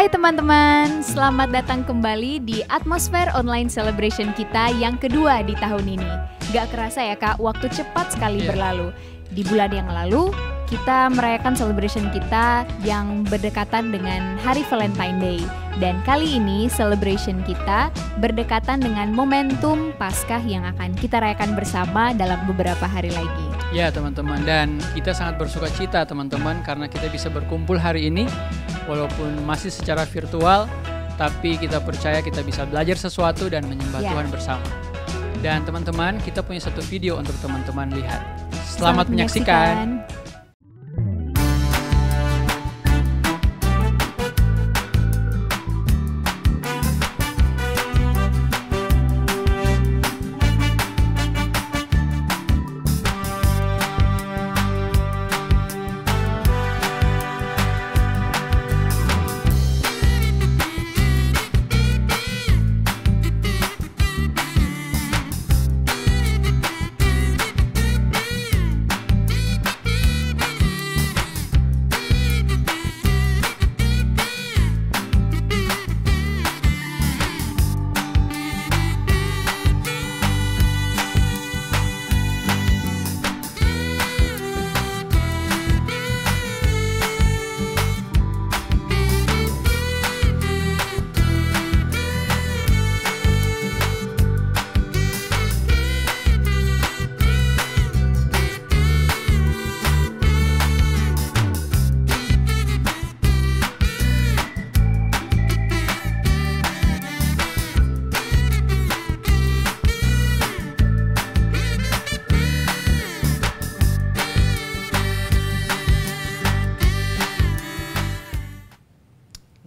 Hai teman-teman, selamat datang kembali di atmosfer online celebration kita yang kedua di tahun ini. Gak kerasa ya kak, waktu cepat sekali berlalu. Di bulan yang lalu, kita merayakan celebration kita yang berdekatan dengan Hari Valentine Day. Dan kali ini celebration kita berdekatan dengan momentum Paskah yang akan kita rayakan bersama dalam beberapa hari lagi. Ya teman-teman, dan kita sangat bersuka cita teman-teman karena kita bisa berkumpul hari ini walaupun masih secara virtual, tapi kita percaya kita bisa belajar sesuatu dan menyembah Tuhan bersama. Dan teman-teman, kita punya satu video untuk teman-teman lihat. Selamat menyaksikan.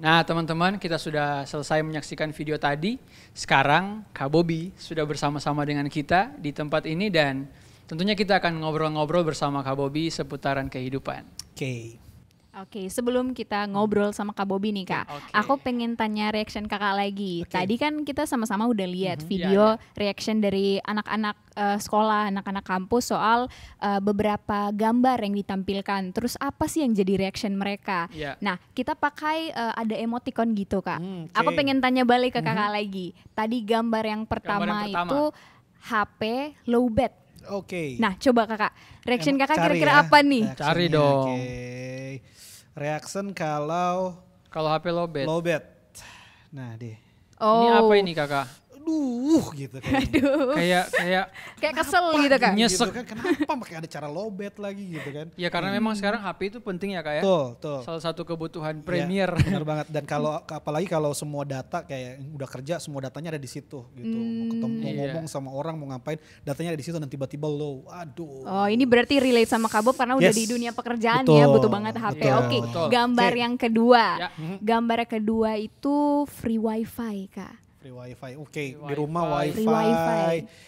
Nah teman-teman, kita sudah selesai menyaksikan video tadi. Sekarang Kak Bobby sudah bersama-sama dengan kita di tempat ini dan tentunya kita akan ngobrol-ngobrol bersama Kak Bobby seputaran kehidupan. Oke, sebelum kita ngobrol sama Kak Bobby nih kak, aku pengen tanya reaction kakak lagi. Tadi kan kita sama-sama udah lihat video reaction dari anak-anak sekolah, anak-anak kampus soal beberapa gambar yang ditampilkan. Terus apa sih yang jadi reaction mereka? Nah, kita pakai ada emoticon gitu kak. Aku pengen tanya balik ke kakak lagi. Tadi gambar yang pertama itu HP lowbat. Nah, coba kakak, reaction kakak kira-kira apa nih? Cari dong. Reaction kalau HP lowbat. Nah, deh. Ini apa ini kakak? Aduh gitu kan. Kayak kesel gitu kan. Nyesek. Gitu kan, kenapa pakai ada cara lowbat lagi gitu kan. Ya karena memang sekarang HP itu penting ya kak ya. Tuh. Salah satu kebutuhan premier. Ya, benar banget. Dan kalau apalagi kalau semua data kayak udah kerja, semua datanya ada di situ gitu. Mau ketemu, mau ngomong sama orang, mau ngapain, datanya ada di situ dan tiba-tiba low. Aduh. Oh, ini berarti relate sama Kak Bob karena udah di dunia pekerjaan ya, butuh banget HP. Oke, gambar yang kedua. Gambar kedua itu free wifi kak. Free wifi, di rumah wifi,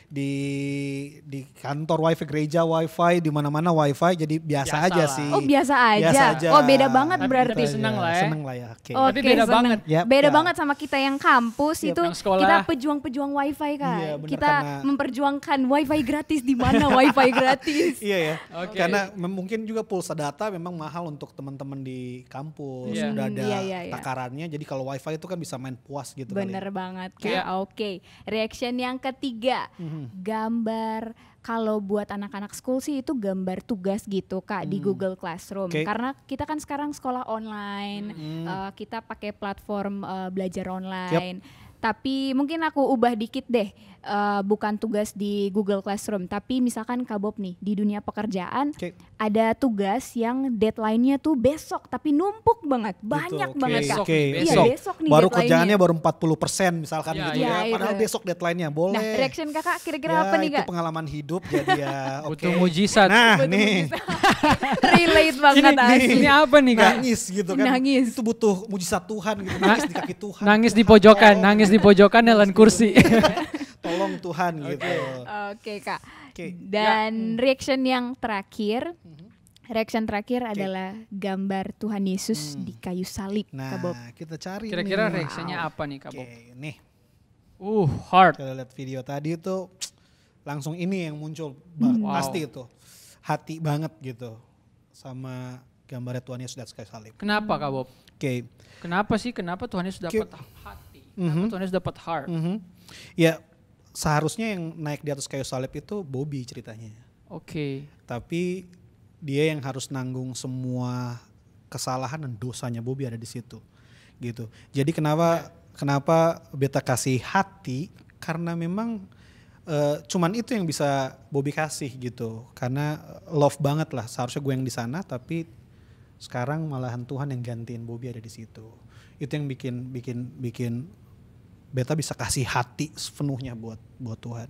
di kantor wifi, gereja wifi, di mana-mana wifi, jadi biasa aja sih. Oh biasa aja. Oh beda banget berarti. Seneng lah ya. Seneng lah ya. Tapi beda banget. Beda banget sama kita yang kampus itu. Kita sekolah. pejuang wifi kak. Iya, bener, kita memperjuangkan wifi gratis di mana wifi gratis. Iya ya. Karena mungkin juga pulsa data memang mahal untuk teman-teman di kampus. Udah ada takarannya. Jadi kalau wifi itu kan bisa main puas gitu. Bener banget. Oke, reaction yang ketiga, gambar kalau buat anak-anak school sih itu gambar tugas gitu kak di Google Classroom. Karena kita kan sekarang sekolah online, kita pakai platform belajar online. Tapi mungkin aku ubah dikit deh, bukan tugas di Google Classroom, tapi misalkan Kak Bob nih di dunia pekerjaan ada tugas yang deadline-nya tuh besok, tapi numpuk banget, banyak banget Kak. Iya besok nih baru deadline-nya. kerjaannya baru 40% misalkan gitu ya, padahal itu. Besok deadline-nya boleh. Nah reaction kakak kira-kira apa nih kak? Itu pengalaman hidup jadi ya butuh mujizat. Nah nih. Relate banget asli. Ini apa nih kak? Nangis gitu kan. Nangis. Itu butuh mujizat Tuhan gitu, nangis di kaki Tuhan. Nangis di pojokan, nangis di pojokan dalam kursi. Tolong Tuhan gitu. Oke kak. Dan reaction yang terakhir, adalah gambar Tuhan Yesus di kayu salib. Nah, Kak Bob. kita cari. Kira-kira reaksinya apa nih Kak Bob? Nih. Hard. Kita lihat video tadi itu langsung ini yang muncul pasti itu hati banget gitu sama gambarnya Tuhan Yesus di atas kayu salib. Kenapa Kak Bob? Oke. Kenapa Tuhan Yesus dapat hati? Kenapa Tuhan Yesus dapat heart? Ya seharusnya yang naik di atas kayu salib itu Bobby ceritanya. Oke. Tapi dia yang harus nanggung semua kesalahan dan dosanya Bobby ada di situ. Gitu. Jadi kenapa beta kasih hati? Karena memang cuman itu yang bisa Bobby kasih gitu. Karena love banget lah. Seharusnya gue yang di sana, tapi sekarang malahan Tuhan yang gantiin Bobby ada di situ. Itu yang bikin beta bisa kasih hati sepenuhnya buat Tuhan.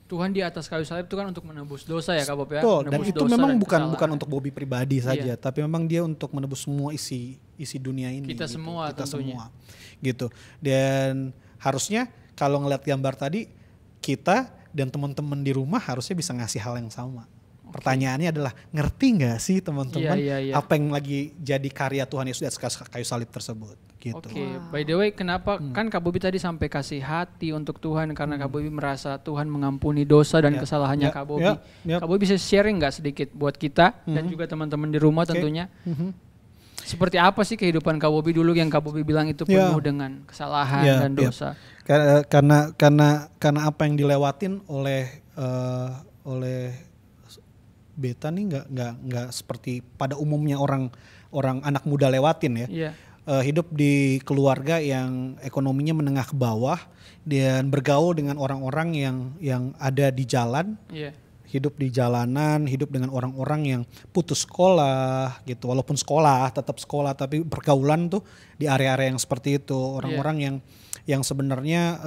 Tuhan di atas kayu salib itu kan untuk menebus dosa ya Kak Bob ya. Betul, dan itu memang bukan untuk Bobby pribadi saja, Iya. tapi memang dia untuk menebus semua isi dunia ini. Kita gitu. semua tentunya. Semua, gitu. Dan harusnya kalau ngeliat gambar tadi, kita dan teman-teman di rumah harusnya bisa ngasih hal yang sama. Pertanyaannya adalah, ngerti nggak sih teman-teman Iya. apa yang lagi jadi karya Tuhan Yesus di atas kayu salib tersebut? Gitu. Oke, by the way, kenapa kan Kak Bobi tadi sampai kasih hati untuk Tuhan karena Kak Bobi merasa Tuhan mengampuni dosa dan kesalahannya Kak Bobi. Kak Bobi bisa sharing nggak sedikit buat kita dan juga teman-teman di rumah tentunya? Seperti apa sih kehidupan Kak Bobi dulu yang Kak Bobi bilang itu penuh dengan kesalahan dan dosa? Karena apa yang dilewatin oleh beta nih nggak seperti pada umumnya orang anak muda lewatin ya. Iya. Hidup di keluarga yang ekonominya menengah ke bawah dan bergaul dengan orang-orang yang ada di jalan. Iya. Hidup di jalanan, hidup dengan orang-orang yang putus sekolah gitu. Walaupun sekolah, tetap sekolah, tapi pergaulan tuh di area-area yang seperti itu. Orang-orang yang sebenarnya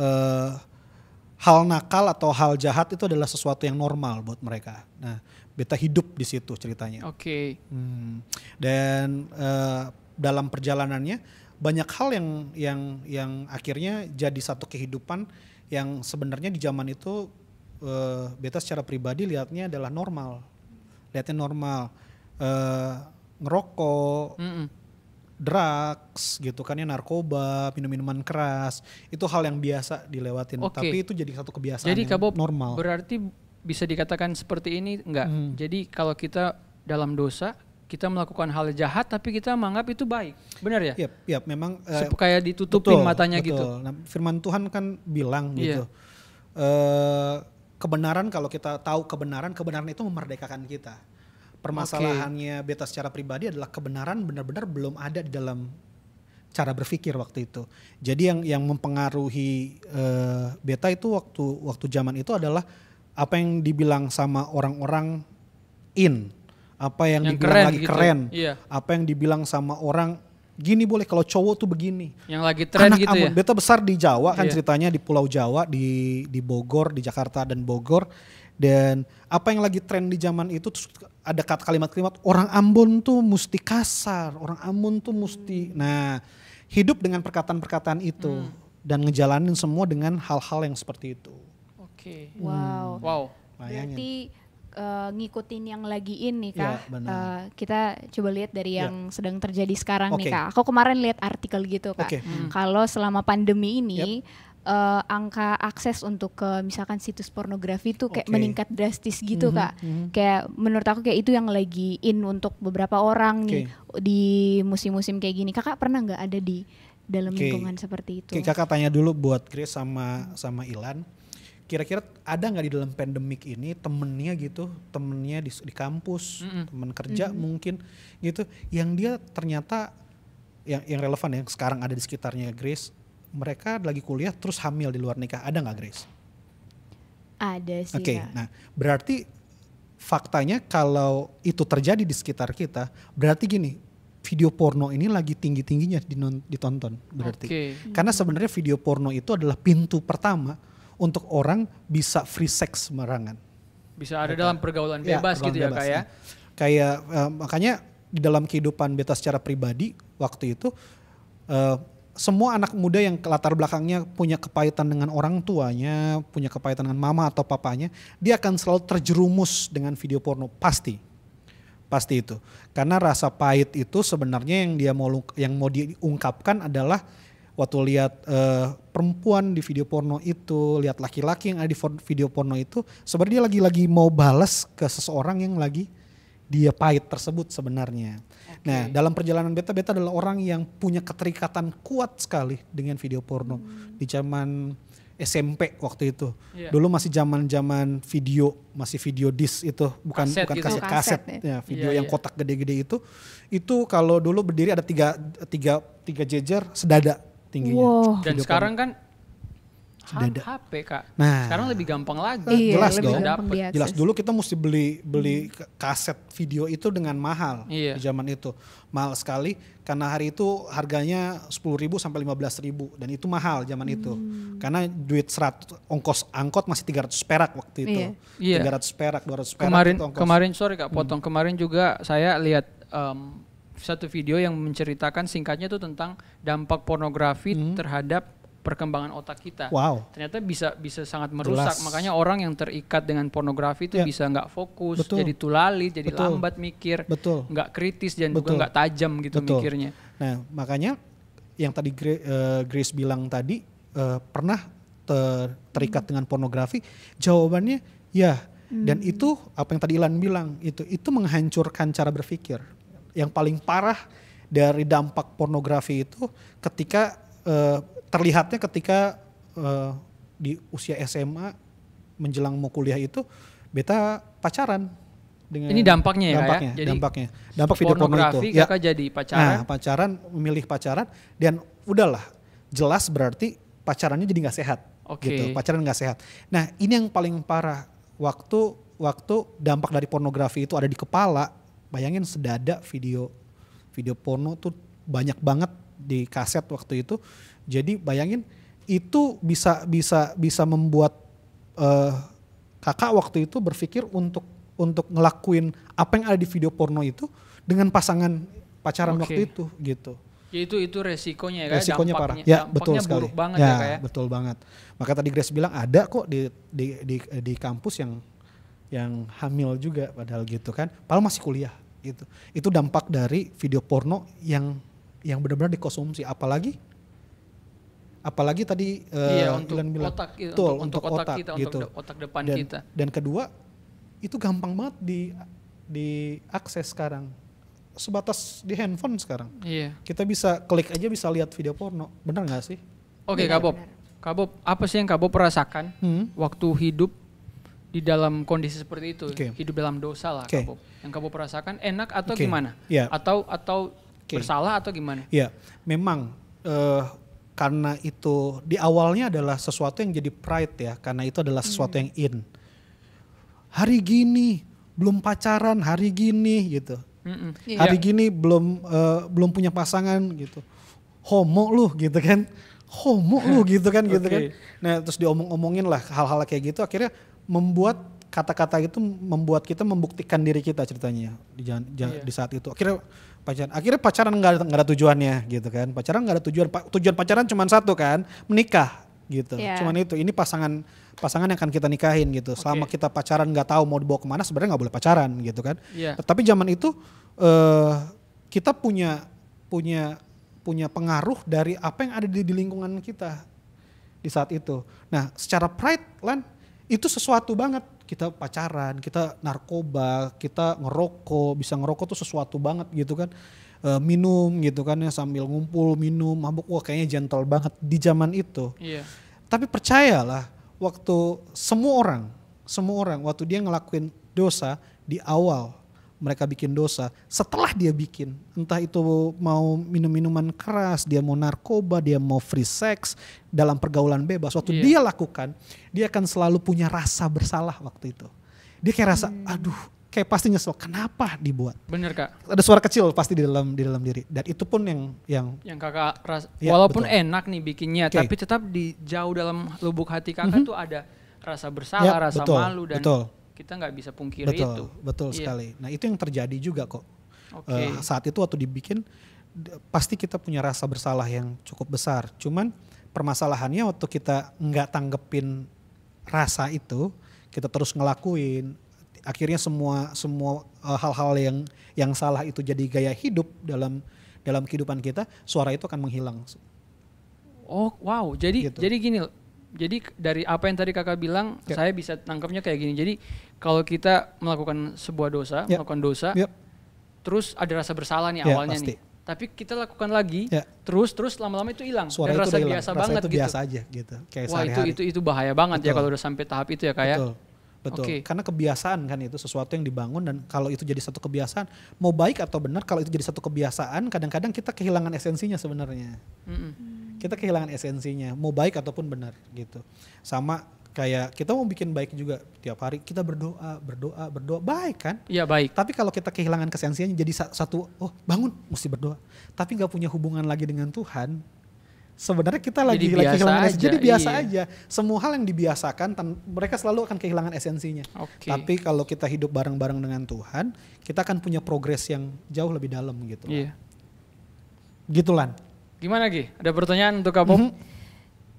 hal nakal atau hal jahat itu adalah sesuatu yang normal buat mereka. Nah, beta hidup di situ ceritanya. Oke. Dan dalam perjalanannya banyak hal yang akhirnya jadi satu kehidupan yang sebenarnya di zaman itu beta secara pribadi lihatnya adalah normal. Ngerokok, drugs gitu kan ya, narkoba, minum-minuman keras, itu hal yang biasa dilewatin. Tapi itu jadi satu kebiasaan jadi, yang Kak Bob, normal. Berarti bisa dikatakan seperti ini enggak? Jadi kalau kita dalam dosa, kita melakukan hal jahat tapi kita menganggap itu baik. Benar ya? Iya, memang kayak ditutupin matanya betul. gitu. Nah, firman Tuhan kan bilang gitu. Kebenaran, kalau kita tahu kebenaran itu memerdekakan kita. Permasalahannya beta secara pribadi adalah kebenaran benar-benar belum ada di dalam cara berpikir waktu itu. Jadi yang mempengaruhi beta itu waktu zaman itu adalah apa yang dibilang sama orang-orang apa yang dibilang keren lagi gitu. keren, Iya. apa yang dibilang sama orang gini boleh, kalau cowok tuh begini. Yang lagi tren gitu ya. Beta besar di Jawa kan ceritanya, di Pulau Jawa, di Bogor, di Jakarta dan Bogor. Dan apa yang lagi tren di zaman itu terus ada kalimat-kalimat orang Ambon tuh mesti kasar, orang Ambon tuh mesti. Nah, hidup dengan perkataan-perkataan itu dan ngejalanin semua dengan hal-hal yang seperti itu. Oke. Wow. Berarti ngikutin yang lagi ini Kak. Kita coba lihat dari yang sedang terjadi sekarang nih Kak. Aku kemarin lihat artikel gitu Kak. Kalau selama pandemi ini angka akses untuk ke misalkan situs pornografi itu kayak meningkat drastis gitu Kak. Kayak menurut aku kayak itu yang lagi in untuk beberapa orang nih di musim-musim kayak gini. Kakak pernah nggak ada di dalam lingkungan seperti itu? Kakak tanya dulu buat Grace sama Ilan. Kira-kira ada nggak di dalam pandemik ini temennya di kampus, temen kerja mungkin gitu, yang dia ternyata yang relevan yang sekarang ada di sekitarnya Grace, mereka lagi kuliah terus hamil di luar nikah, ada nggak Grace? Ada sih. Nah berarti faktanya kalau itu terjadi di sekitar kita, berarti gini, video porno ini lagi tinggi-tingginya ditonton berarti. Karena sebenarnya video porno itu adalah pintu pertama untuk orang bisa free sex sembarangan. Bisa ada dalam pergaulan bebas gitu ya Kak ya. Kayak makanya di dalam kehidupan beta secara pribadi waktu itu semua anak muda yang latar belakangnya punya kepahitan dengan orang tuanya, punya kepahitan dengan mama atau papanya, dia akan selalu terjerumus dengan video porno, pasti itu. Karena rasa pahit itu sebenarnya yang mau diungkapkan adalah waktu lihat perempuan di video porno itu, lihat laki-laki yang ada di video porno itu, sebenarnya dia lagi mau balas ke seseorang yang lagi dia pahit tersebut sebenarnya. Nah, dalam perjalanan beta adalah orang yang punya keterikatan kuat sekali dengan video porno di zaman SMP waktu itu. Dulu masih zaman video, masih video disc itu, bukan gitu. kaset ya, video yang kotak gede-gede itu. Itu kalau dulu berdiri ada tiga jejer sedada tingginya. Wow. Dan sekarang kan HP Kak. Nah, sekarang lebih gampang lagi. Jelas dong. Jelas dulu kita mesti beli kaset video itu dengan mahal di zaman itu. Mahal sekali karena hari itu harganya 10.000 sampai 15.000 dan itu mahal zaman itu. Karena duit 100 ongkos angkot masih 300 perak waktu itu. 300 perak, 200 perak itu ongkos. Kemarin sorry Kak, potong. Kemarin juga saya lihat satu video yang menceritakan singkatnya itu tentang dampak pornografi terhadap perkembangan otak kita. Wow. Ternyata bisa sangat merusak. Makanya orang yang terikat dengan pornografi itu bisa nggak fokus, jadi tulalit, jadi lambat mikir, nggak kritis dan juga nggak tajam gitu mikirnya. Nah, makanya yang tadi Grace bilang tadi pernah terikat dengan pornografi, jawabannya ya. Dan itu apa yang tadi Ilan bilang itu menghancurkan cara berpikir. Yang paling parah dari dampak pornografi itu ketika terlihatnya ketika di usia SMA menjelang mau kuliah itu beta pacaran dengan ini dampaknya ya dampak video porno itu kakak jadi pacaran. Nah, pacaran, memilih pacaran dan udahlah jelas berarti pacarannya jadi nggak sehat gitu, pacaran nggak sehat. Nah, ini yang paling parah waktu dampak dari pornografi itu ada di kepala. Bayangin sedada video porno tuh banyak banget di kaset waktu itu. Jadi bayangin itu bisa membuat kakak waktu itu berpikir untuk ngelakuin apa yang ada di video porno itu dengan pasangan pacaran waktu itu gitu. Ya itu resikonya ya, resikonya parah. Ya, betul sekali. Buruk banget ya kayak. Betul banget. Maka tadi Grace bilang ada kok di kampus yang hamil juga padahal gitu kan. Padahal masih kuliah gitu. Itu dampak dari video porno yang benar-benar dikonsumsi, apalagi tadi untuk Ilan bilang otak, untuk otak kita, gitu. untuk otak depan kita. Dan kedua itu gampang banget diakses sekarang, sebatas di handphone sekarang. Iya. Kita bisa klik aja bisa lihat video porno, benar nggak sih? Oke, Kak Bob, apa sih yang Kak Bob rasakan waktu hidup di dalam kondisi seperti itu, hidup dalam dosa lah Kak Bob. Yang Kak Bob rasakan enak atau gimana? Atau bersalah atau gimana? Ya, memang karena itu di awalnya adalah sesuatu yang jadi pride ya, karena itu adalah sesuatu yang in. Hari gini belum pacaran, hari gini gitu. Hari gini belum punya pasangan gitu. Homo lu gitu kan. Homo lu gitu kan gitu kan. Nah, terus diomong-omongin lah hal-hal kayak gitu, akhirnya membuat kata-kata itu membuat kita membuktikan diri kita ceritanya di saat itu. Akhirnya pacaran nggak ada tujuannya gitu kan. Pacaran nggak ada tujuan pacaran cuma satu kan, menikah gitu. Cuman itu, ini pasangan yang akan kita nikahin gitu. Selama kita pacaran nggak tahu mau dibawa kemana, sebenarnya nggak boleh pacaran gitu kan. Tapi zaman itu kita punya pengaruh dari apa yang ada di lingkungan kita di saat itu. Nah, secara pride Lan, itu sesuatu banget. Kita pacaran, kita narkoba, kita ngerokok, bisa ngerokok tuh sesuatu banget gitu kan. Minum gitu kan ya, sambil ngumpul minum, mabuk, wah kayaknya gentle banget di zaman itu. Tapi percayalah, waktu semua orang waktu dia ngelakuin dosa di awal, mereka bikin dosa, setelah dia bikin, entah itu mau minum-minuman keras, dia mau narkoba, dia mau free sex, dalam pergaulan bebas, waktu dia lakukan, dia akan selalu punya rasa bersalah waktu itu. Dia kayak rasa, aduh, kayak pasti nyesel, kenapa dibuat? Bener Kak. Ada suara kecil pasti di dalam diri, dan itu pun yang kakak walaupun betul. Enak nih bikinnya, tapi tetap di jauh dalam lubuk hati kakak tuh ada rasa bersalah, rasa malu, dan kita nggak bisa pungkiri itu. Betul sekali. Nah, itu yang terjadi juga kok. Saat itu waktu dibikin pasti kita punya rasa bersalah yang cukup besar. Cuman permasalahannya waktu kita nggak tanggepin rasa itu, kita terus ngelakuin. Akhirnya semua hal-hal yang salah itu jadi gaya hidup dalam kehidupan kita, suara itu akan menghilang. Oh wow, jadi gini, Jadi dari apa yang tadi kakak bilang, saya bisa tangkapnya kayak gini. Jadi kalau kita melakukan sebuah dosa, melakukan dosa, terus ada rasa bersalah nih awalnya pasti. nih. Tapi kita lakukan lagi, terus lama-lama itu hilang. Dan rasa biasa banget itu gitu. biasa aja gitu. Kayak wah sehari-hari. itu bahaya banget ya kalau udah sampai tahap itu ya kayak. Betul. Karena kebiasaan kan itu sesuatu yang dibangun, dan kalau itu jadi satu kebiasaan, mau baik atau benar, kalau itu jadi satu kebiasaan, kadang-kadang kita kehilangan esensinya sebenarnya. Kita kehilangan esensinya, mau baik ataupun benar gitu. Sama kayak kita mau bikin baik juga, tiap hari kita berdoa, baik kan? Iya baik. Tapi kalau kita kehilangan kesensiannya jadi satu, bangun mesti berdoa, tapi nggak punya hubungan lagi dengan Tuhan. Sebenarnya kita lagi kehilangan esensinya, jadi biasa aja. Semua hal yang dibiasakan, mereka selalu akan kehilangan esensinya. Tapi kalau kita hidup bareng-bareng dengan Tuhan, kita akan punya progres yang jauh lebih dalam gitu. Iya. Gitu Lan. Gimana Gi? Ada pertanyaan untuk Kak Bob?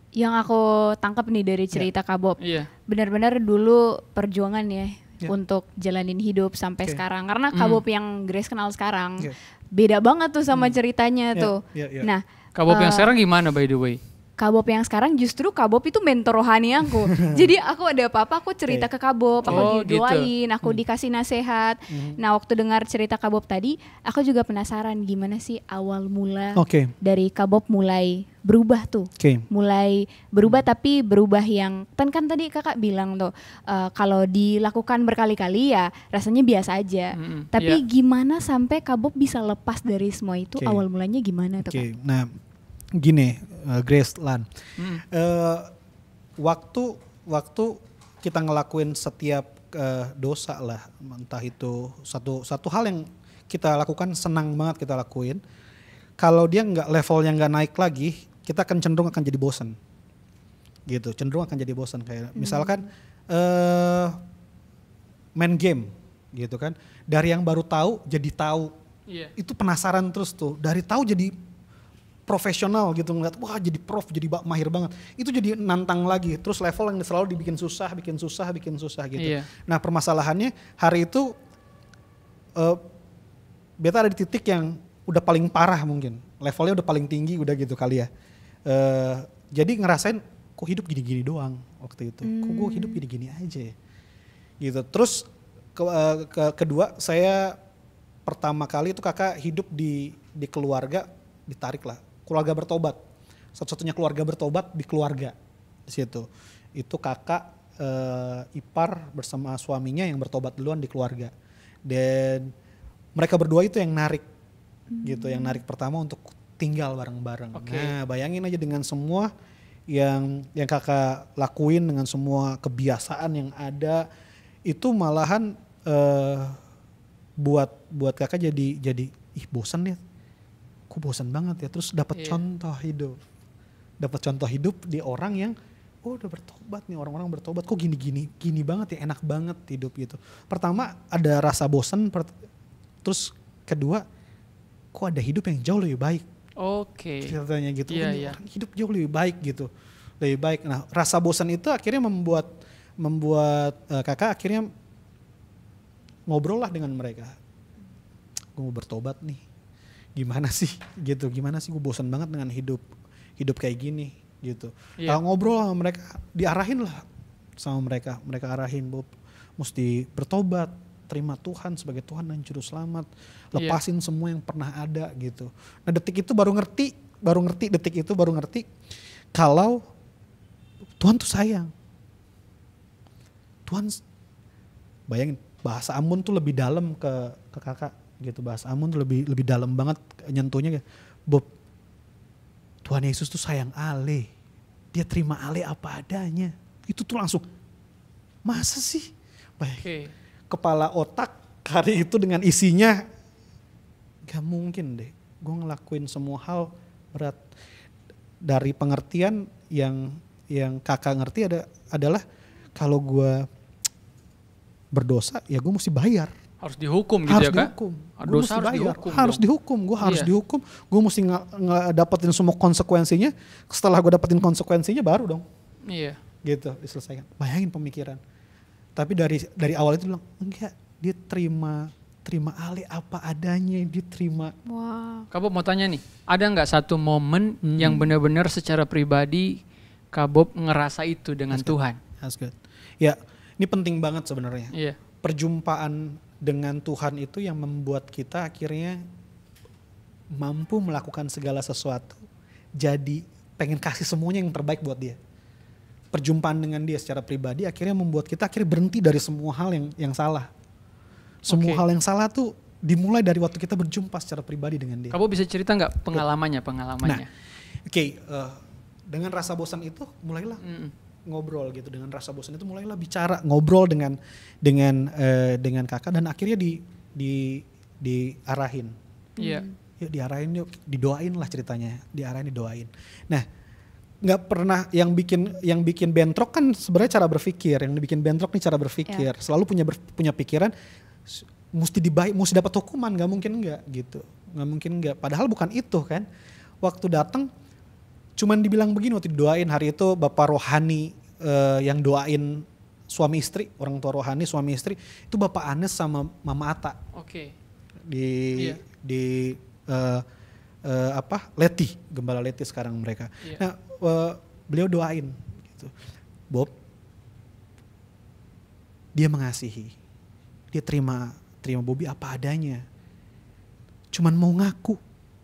Yang aku tangkap nih dari cerita Kak Bob, benar-benar dulu perjuangan ya untuk jalanin hidup sampai sekarang. Karena Kak Bob yang Grace kenal sekarang, beda banget tuh sama ceritanya tuh. Nah, Kak Bob yang sekarang gimana by the way? Kak Bob yang sekarang justru Kak Bob itu mentor rohani aku. Jadi aku ada apa-apa aku cerita ke Kak Bob, aku didoain, aku dikasih nasihat. Nah waktu dengar cerita Kak Bob tadi, aku juga penasaran gimana sih awal mula dari Kak Bob mulai berubah tuh. Mulai berubah tapi berubah yang, kan tadi kakak bilang tuh kalau dilakukan berkali-kali ya rasanya biasa aja. Tapi gimana sampai Kak Bob bisa lepas dari semua itu, awal mulanya gimana tuh Kak? Nah gini Grace, Lan, waktu kita ngelakuin setiap dosa lah, entah itu satu hal yang kita lakukan senang banget kita lakuin, kalau dia levelnya nggak naik lagi, kita akan cenderung akan jadi bosan, gitu, kayak misalkan main game, gitu kan, dari yang baru tahu jadi tahu, itu penasaran terus tuh, dari tahu jadi profesional gitu, ngeliat wah jadi prof, jadi mahir banget, itu jadi nantang lagi, terus level yang selalu dibikin susah gitu. Nah permasalahannya hari itu beta ada di titik yang udah paling parah, mungkin levelnya udah paling tinggi udah gitu kali ya, jadi ngerasain kok hidup gini-gini doang waktu itu, kok gue hidup gini-gini aja gitu. Terus kedua, saya pertama kali itu kakak hidup di keluarga, ditarik lah, keluarga bertobat, satu-satunya keluarga bertobat di keluarga di situ. Itu kakak ipar bersama suaminya yang bertobat duluan di keluarga, dan mereka berdua itu yang narik gitu, yang narik pertama untuk tinggal bareng-bareng. Nah bayangin aja dengan semua yang kakak lakuin, dengan semua kebiasaan yang ada, itu malahan buat kakak jadi bosan ya. Kok bosan banget ya, terus dapat contoh hidup di orang yang udah bertobat nih, orang-orang bertobat, kok gini banget ya, enak banget hidup gitu. Pertama ada rasa bosan, terus kedua kok ada hidup yang jauh lebih baik. Ceritanya gitu, orang hidup jauh lebih baik gitu, lebih baik. Nah rasa bosan itu akhirnya membuat kakak akhirnya ngobrol lah dengan mereka, gue mau bertobat nih. Gimana sih gue bosan banget dengan hidup kayak gini gitu. Kalau ngobrol sama mereka, diarahin lah sama mereka arahin, Bob mesti bertobat, terima Tuhan sebagai Tuhan dan Juru Selamat, lepasin semua yang pernah ada gitu. Nah detik itu baru ngerti kalau Tuhan tuh sayang. Tuhan, bayangin bahasa Ambon tuh lebih dalam ke kakak gitu, bahasa Ambon tuh lebih dalam banget nyentuhnya. Bob, Tuhan Yesus tuh sayang ale, dia terima ale apa adanya. Itu tuh langsung, masa sih? Baik. Kepala otak hari itu dengan isinya, gak mungkin deh gue ngelakuin semua hal berat. Dari pengertian yang kakak ngerti adalah kalau gue berdosa ya gue mesti bayar. Harus dihukum gitu ya Kak? Harus dihukum. Gue harus dihukum. Gue mesti dapetin semua konsekuensinya. Setelah gue dapetin konsekuensinya baru dong. Gitu diselesaikan. Bayangin pemikiran. Tapi dari awal itu bilang enggak, dia terima ale apa adanya, dia terima. Wow. Kak Bob mau tanya nih, ada nggak satu momen yang benar-benar secara pribadi Kak Bob ngerasa itu dengan Tuhan. That's good. Ya, ini penting banget sebenarnya. Iya. Perjumpaan dengan Tuhan itu yang membuat kita akhirnya mampu melakukan segala sesuatu. Jadi pengen kasih semuanya yang terbaik buat dia. Perjumpaan dengan dia secara pribadi akhirnya membuat kita akhirnya berhenti dari semua hal yang salah. Semua hal yang salah tuh dimulai dari waktu kita berjumpa secara pribadi dengan dia. Kamu bisa cerita nggak pengalamannya? Nah, dengan rasa bosan itu mulailah ngobrol gitu. Dengan rasa bosan itu mulailah bicara, ngobrol dengan kakak dan akhirnya diarahin. Iya. Yuk diarahin, yuk didoain lah ceritanya, didoain. Nah, nggak pernah yang bikin bentrok kan sebenarnya cara berpikir, yang bikin bentrok nih cara berpikir. Selalu punya pikiran mesti dapat hukuman, nggak mungkin enggak gitu, nggak mungkin enggak. Padahal bukan itu kan. Waktu datang cuman dibilang begini waktu didoain hari itu bapak rohani yang doain suami istri, orang tua rohani suami istri itu Bapak Anes sama Mama Ata. Oke. Di Leti, Gembala Leti sekarang mereka. Yeah. Nah, beliau doain gitu. Bob, dia mengasihi. Dia terima Bobby apa adanya. Cuman mau ngaku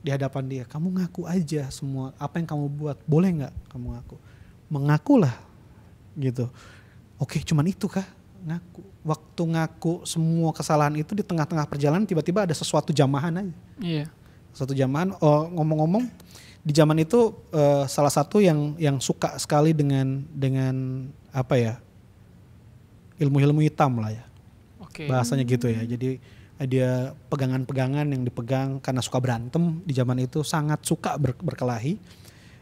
di hadapan dia. Kamu ngaku aja semua apa yang kamu buat. Boleh nggak kamu ngaku? Mengakulah gitu. Oke, cuman itu kah? Ngaku. Waktu ngaku semua kesalahan itu di tengah-tengah perjalanan tiba-tiba ada sesuatu jamahan aja. Iya. Satu jamahan. Ngomong-ngomong di zaman itu salah satu yang suka sekali dengan apa ya, ilmu-ilmu hitam lah ya. Bahasanya gitu ya. Jadi ada pegangan-pegangan yang dipegang karena suka berantem di zaman itu, sangat suka berkelahi.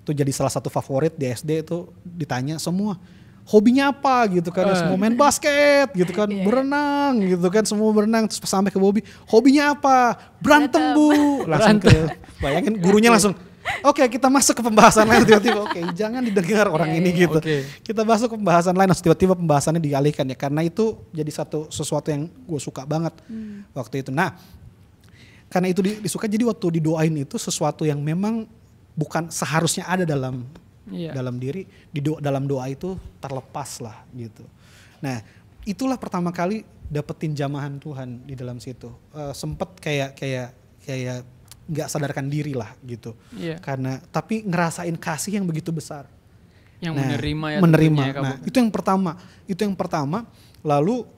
Itu jadi salah satu favorit di SD itu, ditanya semua hobinya apa gitu kan, semua main basket gitu kan, berenang gitu kan, semua berenang. Terus sampai ke Bobby, hobinya apa? Berantem Bu. Langsung bayangin gurunya langsung, oke, kita masuk ke pembahasan lain. Tiba-tiba jangan didengar orang ini gitu. Kita masuk ke pembahasan lain, tiba-tiba pembahasannya dialihkan ya, karena itu jadi sesuatu yang gue suka banget waktu itu. Nah, karena itu disuka, jadi waktu didoain itu sesuatu yang memang bukan seharusnya ada dalam diri, dalam doa itu terlepas lah gitu. Nah, itulah pertama kali dapetin jamahan Tuhan di dalam situ. Sempet kayak nggak sadarkan diri lah gitu. Karena tapi ngerasain kasih yang begitu besar. Yang menerima. Nah, itu yang pertama. Lalu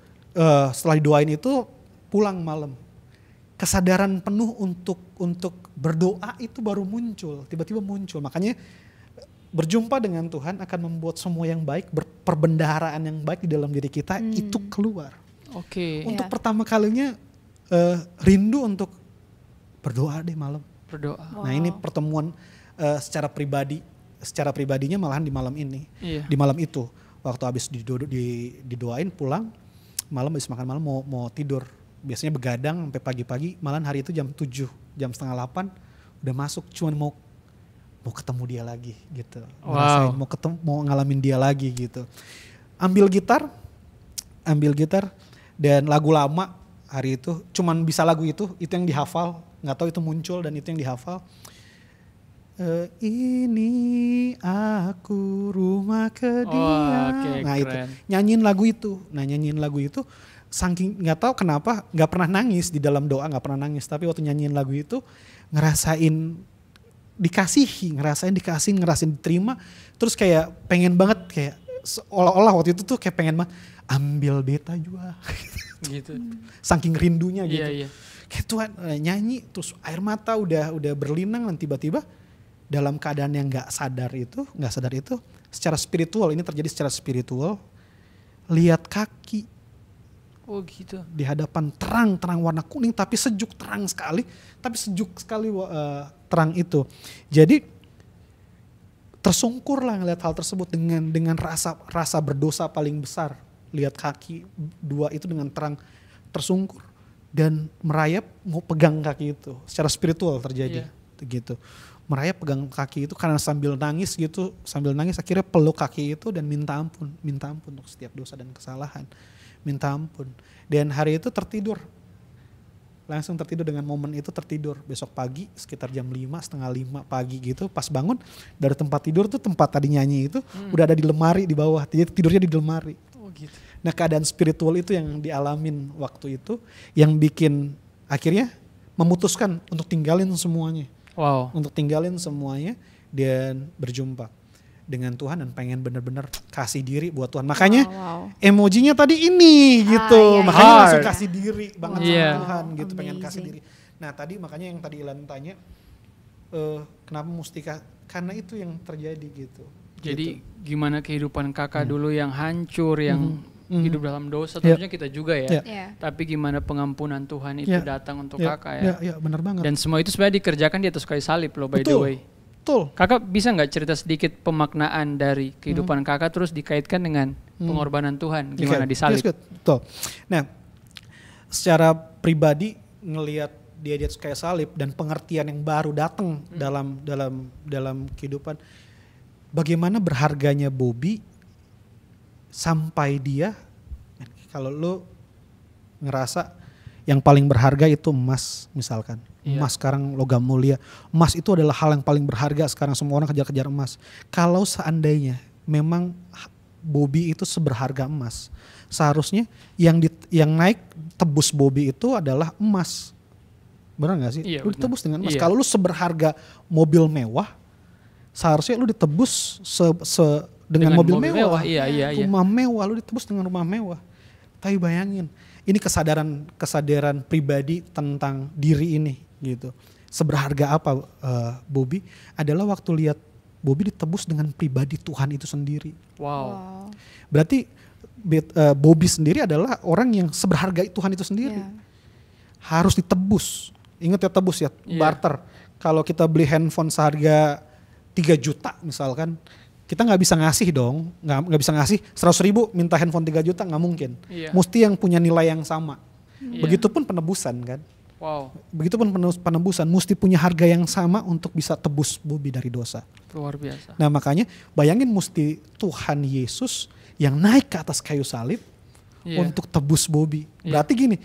setelah didoain itu pulang malam. Kesadaran penuh untuk berdoa itu baru muncul, tiba-tiba muncul. Makanya berjumpa dengan Tuhan akan membuat semua yang baik, perbendaharaan yang baik di dalam diri kita itu keluar. Untuk pertama kalinya rindu untuk berdoa deh malam. Nah, ini pertemuan secara pribadinya malahan di malam ini. Di malam itu waktu habis didoain pulang malam, habis makan malam mau tidur. Biasanya begadang sampai pagi-pagi, malahan hari itu jam 7, jam setengah 8 udah masuk, cuman mau ketemu dia lagi gitu. Ngerasain, mau ngalamin dia lagi gitu. Ambil gitar dan lagu lama hari itu, cuman bisa lagu itu yang dihafal, nggak tahu itu muncul dan itu yang dihafal. Ini aku rumah ke dia. Nah itu nyanyiin lagu itu saking nggak tahu kenapa nggak pernah nangis di dalam doa, nggak pernah nangis, tapi waktu nyanyiin lagu itu ngerasain diterima, terus kayak pengen banget, kayak seolah-olah waktu itu tuh kayak pengen banget ambil beta juga gitu. Saking rindunya gitu. Kayak Tuhan nyanyi terus air mata udah berlinang, dan tiba-tiba dalam keadaan yang nggak sadar itu secara spiritual, ini terjadi secara spiritual, lihat kaki gitu di hadapan, terang warna kuning tapi sejuk, terang sekali terang itu. Jadi tersungkur lah ngelihat hal tersebut dengan rasa berdosa paling besar. Lihat kaki dua itu dengan terang, tersungkur dan merayap mau pegang kaki itu. Secara spiritual terjadi gitu. Merayap pegang kaki itu karena sambil nangis akhirnya peluk kaki itu dan minta ampun untuk setiap dosa dan kesalahan. Minta ampun. Dan hari itu tertidur langsung tertidur dengan momen itu, tertidur. Besok pagi sekitar jam 5, setengah 5 pagi gitu, pas bangun dari tempat tidur tuh, tempat tadi nyanyi itu udah ada di lemari di bawah, jadi tidurnya di lemari. Oh gitu. Nah keadaan spiritual itu yang dialamin waktu itu, yang bikin akhirnya memutuskan untuk tinggalin semuanya. Wow. Untuk tinggalin semuanya dan berjumpa dengan Tuhan dan pengen bener-bener kasih diri buat Tuhan. Makanya emojinya tadi ini gitu. Iya, makanya iya. langsung kasih diri banget sama Iya. Tuhan gitu, pengen Amazing. kasih diri. Nah tadi makanya yang tadi Ilan tanya, kenapa mesti karena itu yang terjadi gitu. Jadi gimana kehidupan kakak dulu yang hancur, yang hidup dalam dosa, tentunya kita juga ya. Yeah. Yeah. Tapi gimana pengampunan Tuhan itu datang untuk kakak ya. Ya, benar banget. Dan semua itu sebenarnya dikerjakan di atas kayu salib loh, by the Betul. way. Betul. Kakak bisa nggak cerita sedikit pemaknaan dari kehidupan kakak terus dikaitkan dengan pengorbanan Tuhan, gimana Okay, di salib? that's good. Betul. Nah, secara pribadi ngelihat dia di atas kayu salib dan pengertian yang baru datang dalam kehidupan, bagaimana berharganya Bobby sampai dia, kalau lo ngerasa yang paling berharga itu emas misalkan. Iya. Emas sekarang logam mulia. Emas itu adalah hal yang paling berharga sekarang, semua orang kejar-kejar emas. Kalau seandainya memang Bobby itu seberharga emas, seharusnya yang naik tebus Bobby itu adalah emas. Benar gak sih? Iya, Lu ditebus dengan emas. Iya. Kalau lu seberharga mobil mewah, seharusnya lu ditebus dengan mobil mewah. Iya. Rumah mewah, lu ditebus dengan rumah mewah. Tapi bayangin, ini kesadaran pribadi tentang diri ini gitu. Seberharga apa Bobby adalah waktu lihat Bobby ditebus dengan pribadi Tuhan itu sendiri. Wow. Berarti Bobby sendiri adalah orang yang seberharga Tuhan itu sendiri. Yeah. Harus ditebus. Ingat ya, tebus ya, Iya. barter. Kalau kita beli handphone seharga 3 juta misalkan, kita nggak bisa ngasih dong, nggak bisa ngasih 100.000 minta handphone 3 juta, nggak mungkin. Iya. Mesti yang punya nilai yang sama. Iya. Begitupun penebusan kan. Wow, Begitupun penebusan mesti punya harga yang sama untuk bisa tebus Bobby dari dosa. luar biasa. Nah makanya bayangin mesti Tuhan Yesus yang naik ke atas kayu salib Iya. untuk tebus Bobby. Iya. Berarti gini,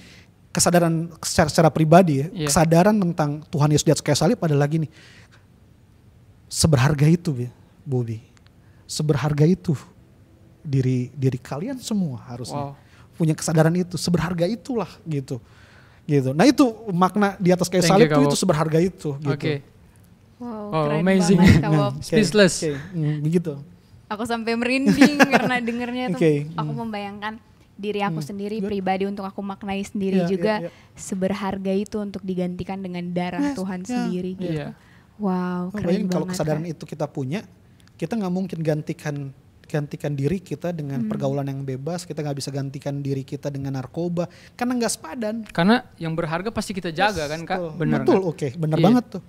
kesadaran secara pribadi ya, Iya. kesadaran tentang Tuhan Yesus di atas kayu salib adalah gini, seberharga itu ya Bobby, seberharga itu diri kalian semua harusnya punya kesadaran itu, seberharga itulah gitu. Nah itu makna di atas kayu Thank salib you, Kak itu Bob. seberharga itu gitu. Oke. Wow, Oh, keren amazing. banget Kak Bob. Oke, Speechless. oke, begitu. Aku sampai merinding karena dengernya tuh. Oke, Aku membayangkan diri aku sendiri good. pribadi, untuk aku maknai sendiri Iya, juga iya, iya. seberharga itu untuk digantikan dengan darah Yes, Tuhan iya. sendiri gitu. Iya. Wow, Oh, keren bayangin banget. kalau kesadaran Kak. itu kita punya, kita nggak mungkin gantikan diri kita dengan pergaulan yang bebas, kita nggak bisa gantikan diri kita dengan narkoba, karena nggak sepadan. Karena yang berharga pasti kita jaga kan Kak, Betul. bener Betul, nggak? oke, bener Iya. banget tuh.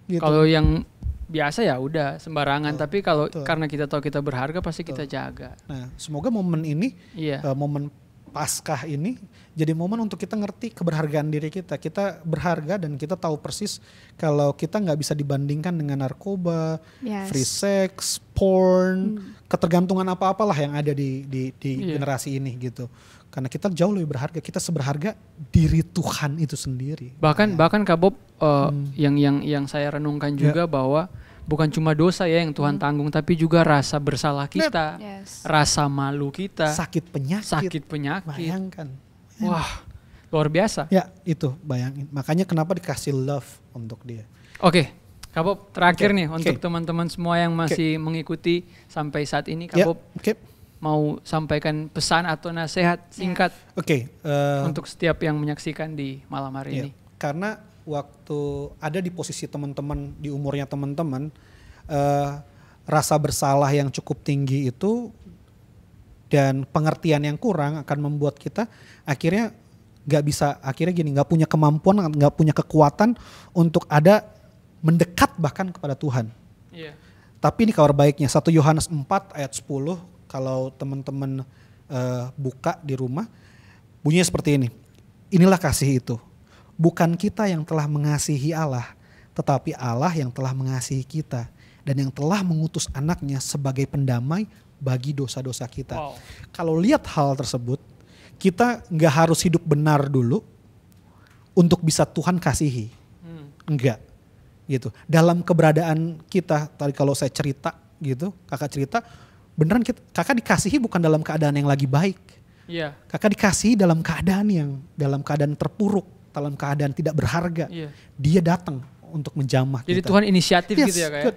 Gitu. Kalau yang biasa ya udah sembarangan, tapi kalau Betul. karena kita tahu kita berharga pasti kita jaga. Nah, semoga momen ini, Iya. momen Paskah ini jadi momen untuk kita ngerti keberhargaan diri kita. Kita berharga dan kita tahu persis kalau kita nggak bisa dibandingkan dengan narkoba, Yes. free sex, porn, ketergantungan apa-apalah yang ada di Iya. generasi ini gitu. Karena kita jauh lebih berharga, kita seberharga diri Tuhan itu sendiri. Bahkan Kak Bob, yang saya renungkan juga bahwa bukan cuma dosa ya yang Tuhan tanggung, tapi juga rasa bersalah kita, Yes. rasa malu kita, Sakit sakit penyakit. bayangkan. Wah, luar biasa. Ya itu bayangin. Makanya kenapa dikasih love untuk dia. Oke, Kak Bob, terakhir Oke, nih untuk oke. teman-teman semua yang masih mengikuti sampai saat ini, Kak Ya, Bob oke. mau sampaikan pesan atau nasihat singkat Oke, untuk setiap yang menyaksikan di malam hari ya, ini. karena waktu ada di posisi teman-teman, di umurnya teman-teman, rasa bersalah yang cukup tinggi itu dan pengertian yang kurang akan membuat kita akhirnya nggak punya kemampuan, nggak punya kekuatan untuk mendekat bahkan kepada Tuhan. Iya. Tapi ini kabar baiknya, 1 Yohanes 4 ayat 10, kalau teman-teman buka di rumah, bunyinya seperti ini. Inilah kasih itu. Bukan kita yang telah mengasihi Allah, tetapi Allah yang telah mengasihi kita dan yang telah mengutus anaknya sebagai pendamai bagi dosa-dosa kita. Wow. Kalau lihat hal tersebut, kita nggak harus hidup benar dulu untuk bisa Tuhan kasihi. Enggak. Gitu. Dalam keberadaan kita, tadi kalau saya cerita gitu, kakak cerita, beneran kakak dikasihi bukan dalam keadaan yang lagi baik. Iya. Kakak dikasihi dalam keadaan terpuruk, dalam keadaan tidak berharga. Iya. Dia datang untuk menjamah Jadi kita. Tuhan inisiatif Yes, gitu ya kayak.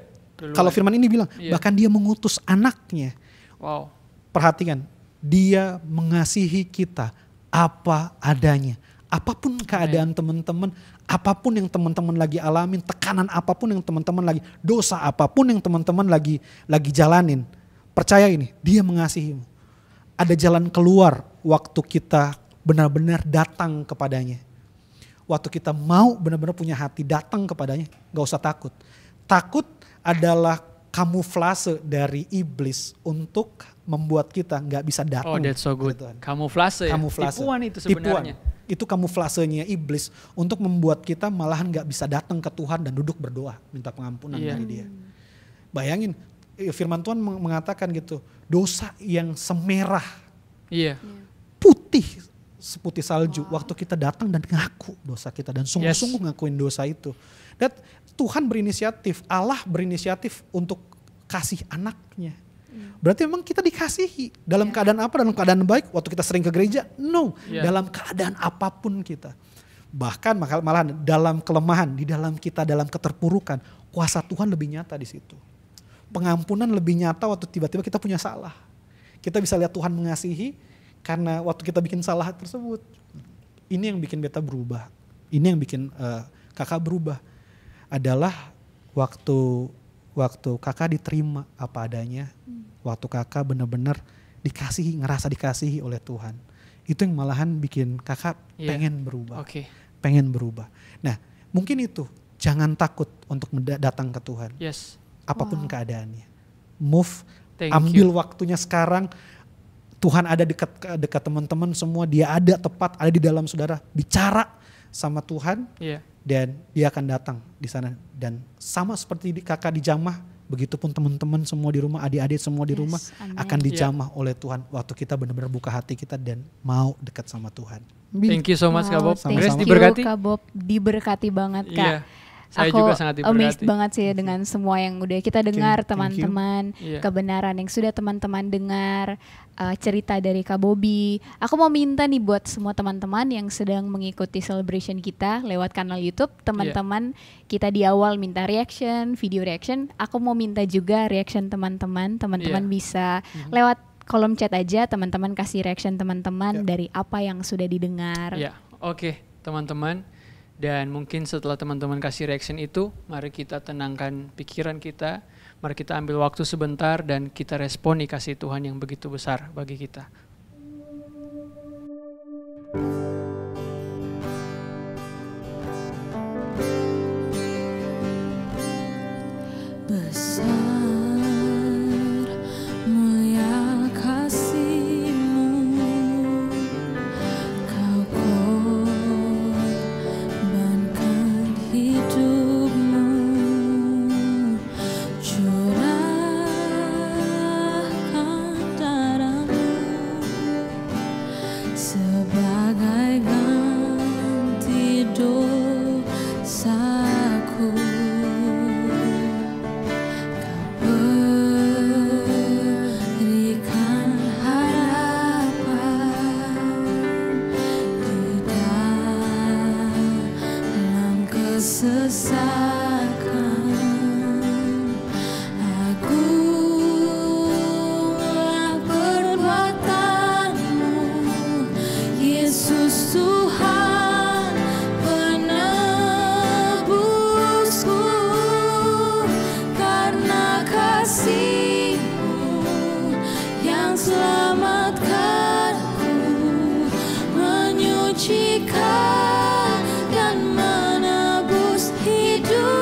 kalau firman ini bilang, Iya. bahkan dia mengutus anaknya. Wow. Perhatikan, dia mengasihi kita apa adanya. Apapun keadaan teman-teman, apapun yang teman-teman lagi alamin, tekanan apapun yang teman-teman lagi, dosa apapun yang teman-teman lagi jalanin. Percaya ini, dia mengasihimu. Ada jalan keluar waktu kita benar-benar datang kepadanya. Waktu kita mau benar-benar punya hati datang kepadanya, gak usah takut. Takut adalah kamuflase dari iblis untuk membuat kita gak bisa datang. Oh, that's so good. Kamuflase ya? Kamuflase. Tipuan itu sebenarnya. Tipuan. Itu kamuflasenya iblis untuk membuat kita malahan gak bisa datang ke Tuhan dan duduk berdoa, minta pengampunan dari dia. Bayangin, firman Tuhan mengatakan gitu, dosa yang semerah, putih seputih salju, waktu kita datang dan ngaku dosa kita dan sungguh-sungguh ngakuin dosa itu. Dan Tuhan berinisiatif, Allah berinisiatif untuk kasih anaknya. Berarti memang kita dikasihi. Dalam keadaan apa? Dalam keadaan baik. Waktu kita sering ke gereja? No. Dalam keadaan apapun kita. Bahkan malahan dalam kelemahan, di dalam kita dalam keterpurukan, kuasa Tuhan lebih nyata di situ. Pengampunan lebih nyata waktu tiba-tiba kita punya salah. Kita bisa lihat Tuhan mengasihi karena waktu kita bikin salah tersebut. Ini yang bikin beta berubah. Ini yang bikin kakak berubah. Adalah waktu kakak diterima apa adanya, waktu kakak benar-benar dikasihi, ngerasa dikasihi oleh Tuhan. Itu yang malahan bikin kakak pengen berubah. Pengen berubah. Nah, mungkin itu, jangan takut untuk datang ke Tuhan. Apapun keadaannya. Move, ambil waktunya sekarang. Tuhan ada dekat teman-teman semua, dia ada tepat, ada di dalam saudara. Bicara sama Tuhan. Dan dia akan datang di sana. Dan sama seperti kakak dijamah, begitupun teman-teman semua di rumah, adik-adik semua di rumah akan dijamah oleh Tuhan. Waktu kita benar-benar buka hati kita dan mau dekat sama Tuhan. Thank you so much Kak Bob. Thank you Kak Bob, diberkati banget Kak. Saya aku juga sangat diberkati. Amazed banget sih dengan semua yang udah kita dengar teman-teman, kebenaran yang sudah teman-teman dengar, cerita dari Kak Bobby. Aku mau minta nih buat semua teman-teman yang sedang mengikuti celebration kita lewat kanal YouTube, teman-teman kita di awal minta reaction, video reaction. Aku mau minta juga reaction teman-teman bisa lewat kolom chat aja, teman-teman kasih reaction teman-teman dari apa yang sudah didengar. Oke, teman-teman. Dan mungkin setelah teman-teman kasih reaction itu, mari kita tenangkan pikiran kita, mari kita ambil waktu sebentar dan kita responi kasih Tuhan yang begitu besar bagi kita. Menyucikan dan menebus hidup.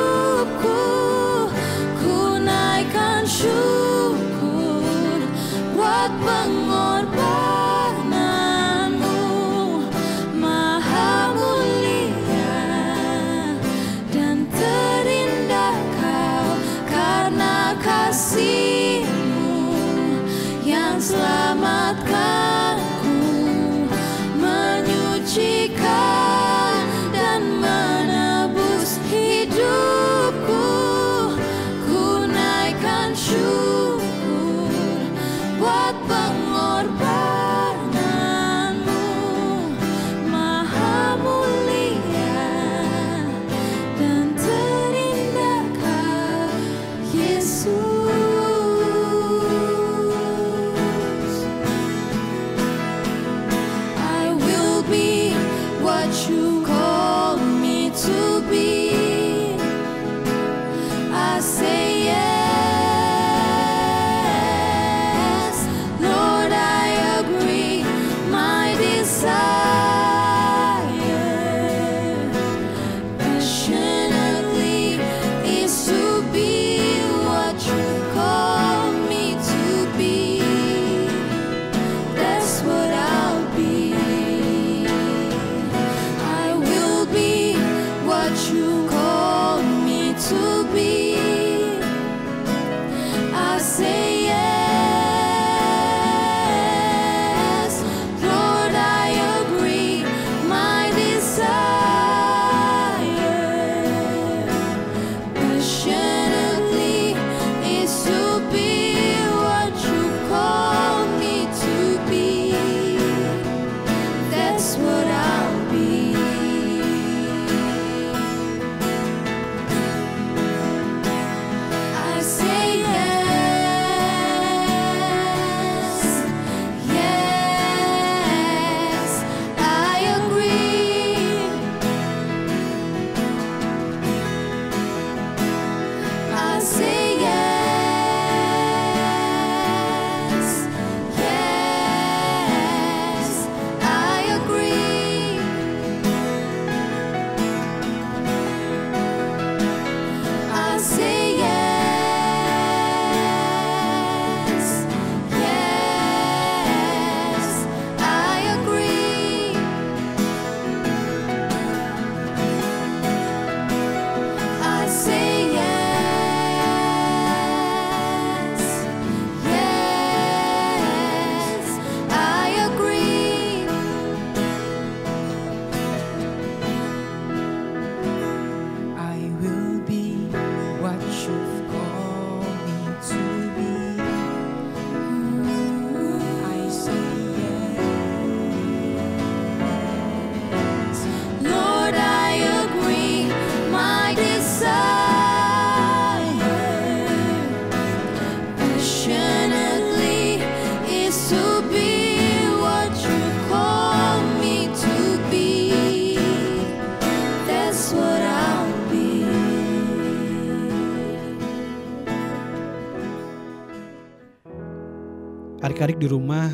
Adik-adik di rumah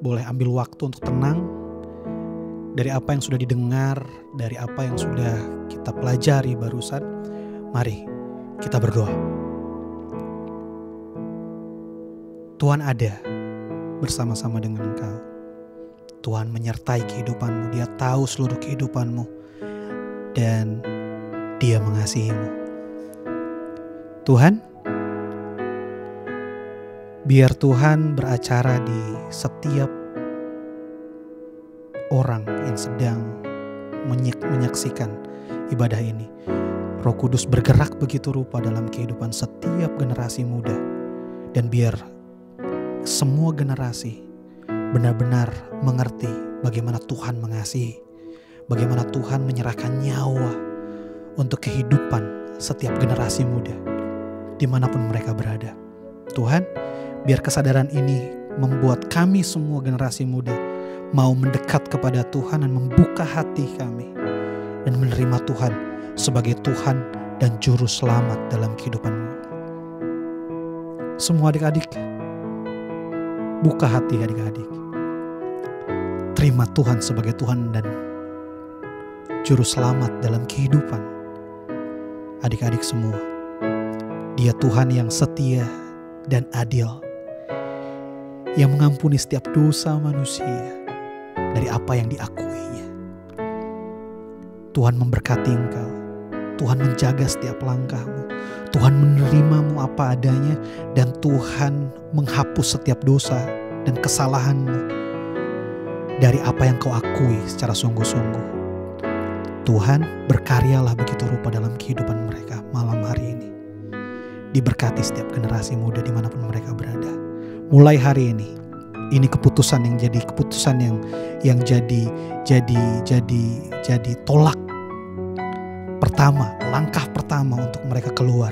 boleh ambil waktu untuk tenang dari apa yang sudah didengar, dari apa yang sudah kita pelajari barusan. Mari kita berdoa. Tuhan ada bersama-sama dengan engkau. Tuhan menyertai kehidupanmu, Dia tahu seluruh kehidupanmu dan Dia mengasihimu. Tuhan, biar Tuhan beracara di setiap orang yang sedang menyaksikan ibadah ini. Roh Kudus bergerak begitu rupa dalam kehidupan setiap generasi muda. Dan biar semua generasi benar-benar mengerti bagaimana Tuhan mengasihi, bagaimana Tuhan menyerahkan nyawa untuk kehidupan setiap generasi muda dimanapun mereka berada. Tuhan, biar kesadaran ini membuat kami semua generasi muda mau mendekat kepada Tuhan dan membuka hati kami dan menerima Tuhan sebagai Tuhan dan Juru Selamat dalam kehidupanmu. Semua adik-adik, buka hati adik-adik. Terima Tuhan sebagai Tuhan dan Juru Selamat dalam kehidupan adik-adik semua. Dia Tuhan yang setia dan adil, yang mengampuni setiap dosa manusia dari apa yang diakuinya. Tuhan memberkati engkau. Tuhan menjaga setiap langkahmu. Tuhan menerimamu apa adanya, dan Tuhan menghapus setiap dosa dan kesalahanmu dari apa yang kau akui secara sungguh-sungguh. Tuhan berkaryalah begitu rupa dalam kehidupan mereka malam hari ini. Diberkati setiap generasi muda dimanapun mereka berada. Mulai hari ini keputusan yang jadi keputusan yang jadi tolak pertama, langkah pertama untuk mereka keluar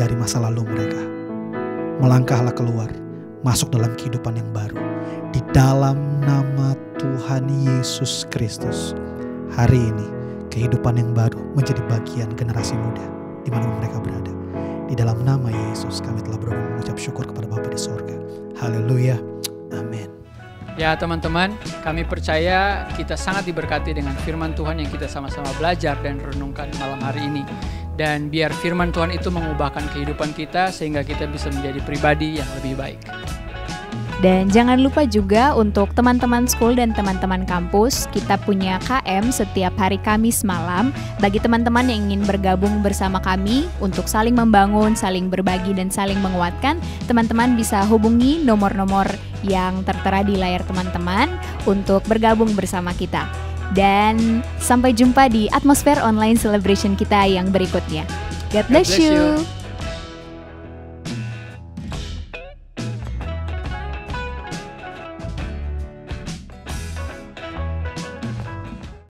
dari masa lalu mereka. Melangkahlah keluar, masuk dalam kehidupan yang baru. Di dalam nama Tuhan Yesus Kristus, hari ini kehidupan yang baru menjadi bagian generasi muda dimanapun mereka berada. Di dalam nama Yesus kami telah berdoa mengucap syukur kepada Bapa di sorga. Haleluya. Amin. Ya teman-teman, kami percaya kita sangat diberkati dengan firman Tuhan yang kita sama-sama belajar dan renungkan malam hari ini. Dan biar firman Tuhan itu mengubahkan kehidupan kita sehingga kita bisa menjadi pribadi yang lebih baik. Dan jangan lupa juga untuk teman-teman school dan teman-teman kampus, kita punya KM setiap hari Kamis malam. Bagi teman-teman yang ingin bergabung bersama kami untuk saling membangun, saling berbagi, dan saling menguatkan, teman-teman bisa hubungi nomor-nomor yang tertera di layar teman-teman untuk bergabung bersama kita. Dan sampai jumpa di atmosfer online celebration kita yang berikutnya. God bless you.